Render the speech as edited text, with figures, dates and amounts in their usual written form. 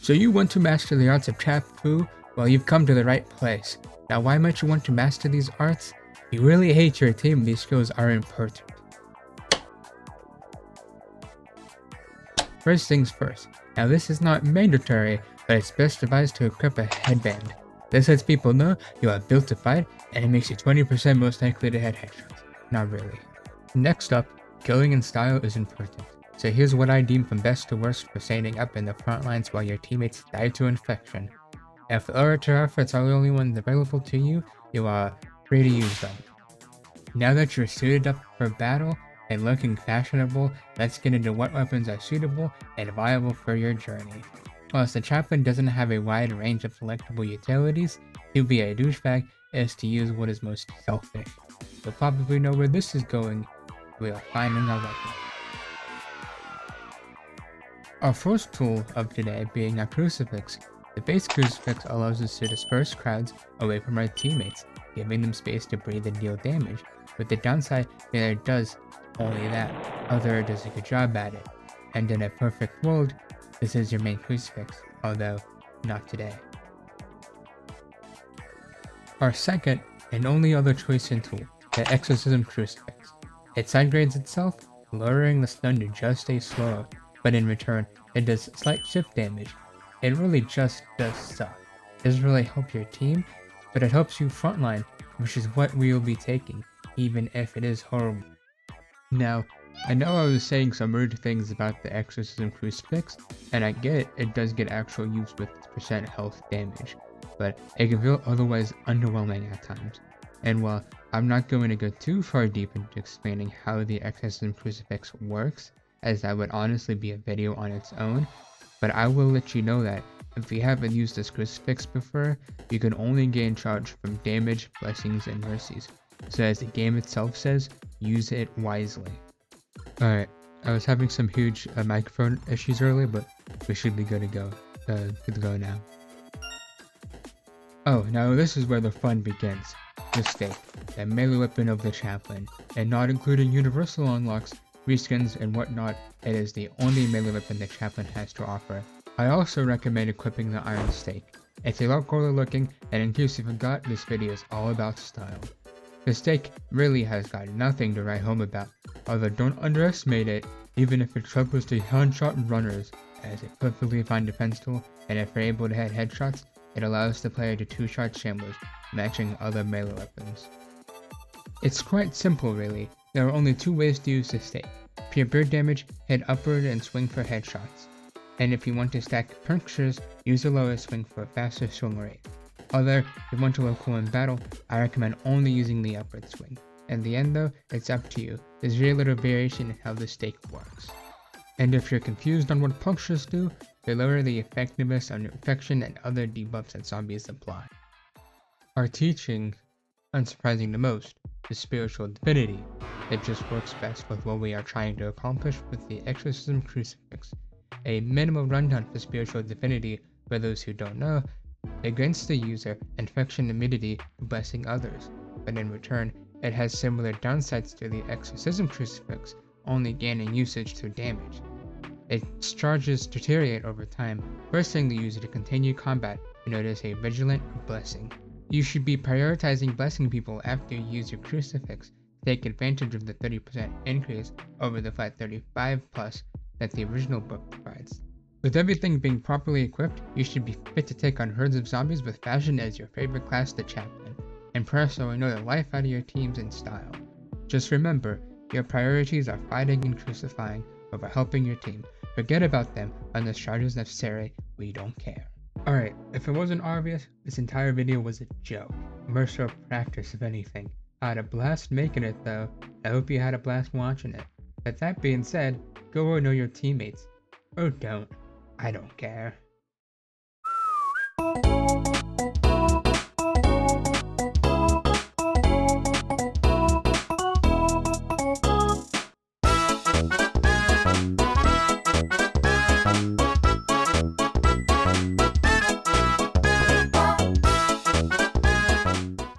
So you want to master the arts of Chap-Fu? Well, you've come to the right place. Now why might you want to master these arts? If you really hate your team, these skills are important. First things first. Now this is not mandatory, but it's best advised to equip a headband. This lets people know you are built to fight, and it makes you 20% most likely to hit headshots. Not really. Next up, killing in style is important. So here's what I deem from best to worst for standing up in the front lines while your teammates die to infection. If the orator efforts are the only ones available to you, you are free to use them. Now that you're suited up for battle and looking fashionable, let's get into what weapons are suitable and viable for your journey. Whilst the chaplain doesn't have a wide range of selectable utilities, to be a douchebag is to use what is most selfish. You'll probably know where this is going. We are finding our weapon. Our first tool of today being a crucifix. The base crucifix allows us to disperse crowds away from our teammates, giving them space to breathe and deal damage, with the downside that it does only that, although it does a good job at it. And in a perfect world, this is your main crucifix, although not today. Our second and only other choice in tool, the exorcism crucifix. It sidegrades itself, lowering the stun to just stay slower, but in return, it does slight shift damage. It really just does suck. It doesn't really help your team, but it helps you frontline, which is what we will be taking, even if it is horrible. Now, I know I was saying some rude things about the exorcism crucifix, and I get it does get actual use with its percent health damage, but it can feel otherwise underwhelming at times. And while I'm not going to go too far deep into explaining how the exorcism crucifix works, as that would honestly be a video on its own, but I will let you know that if you haven't used this crucifix before, you can only gain charge from damage, blessings, and mercies. So as the game itself says, use it wisely. Alright, I was having some huge microphone issues earlier, but we should be good to go now. Oh, now this is where the fun begins. The stake, the melee weapon of the chaplain, and not including universal unlocks, reskins, and whatnot, it is the only melee weapon the chaplain has to offer. I also recommend equipping the iron stake. It's a lot cooler looking, and in case you forgot, this video is all about style. The stake really has got nothing to write home about, although don't underestimate it, even if it struggles to one-shot runners, as a perfectly fine defense tool, and if you're able to hit headshots, it allows the player to two-shot shamblers, matching other melee weapons. It's quite simple really. There are only two ways to use this stake. Pure bird damage, hit upward and swing for headshots. And if you want to stack punctures, use the lowest swing for a faster swing rate. Although, if you want to look cool in battle, I recommend only using the upward swing. In the end though, it's up to you. There's very little variation in how the stake works. And if you're confused on what punctures do, they lower the effectiveness on infection and other debuffs that zombies apply. Our teaching, unsurprising the most, is spiritual divinity. It just works best with what we are trying to accomplish with the exorcism crucifix. A minimum rundown for spiritual divinity, for those who don't know, it grants the user infection immunity to blessing others, but in return, it has similar downsides to the exorcism crucifix, only gaining usage through damage. Its charges deteriorate over time, forcing the user to continue combat and notice a vigilant blessing. You should be prioritizing blessing people after you use your crucifix to take advantage of the 30% increase over the flat 35+ that the original book provides. With everything being properly equipped, you should be fit to take on herds of zombies with fashion as your favorite class, the chaplain, and press or annoy the life out of your teams in style. Just remember, your priorities are fighting and crucifying over helping your team. Forget about them unless charges necessary, we don't care. Alright, if it wasn't obvious, this entire video was a joke. More so practice if anything. I had a blast making it though. I hope you had a blast watching it. With that being said, go annoy your teammates. Or don't. I don't care.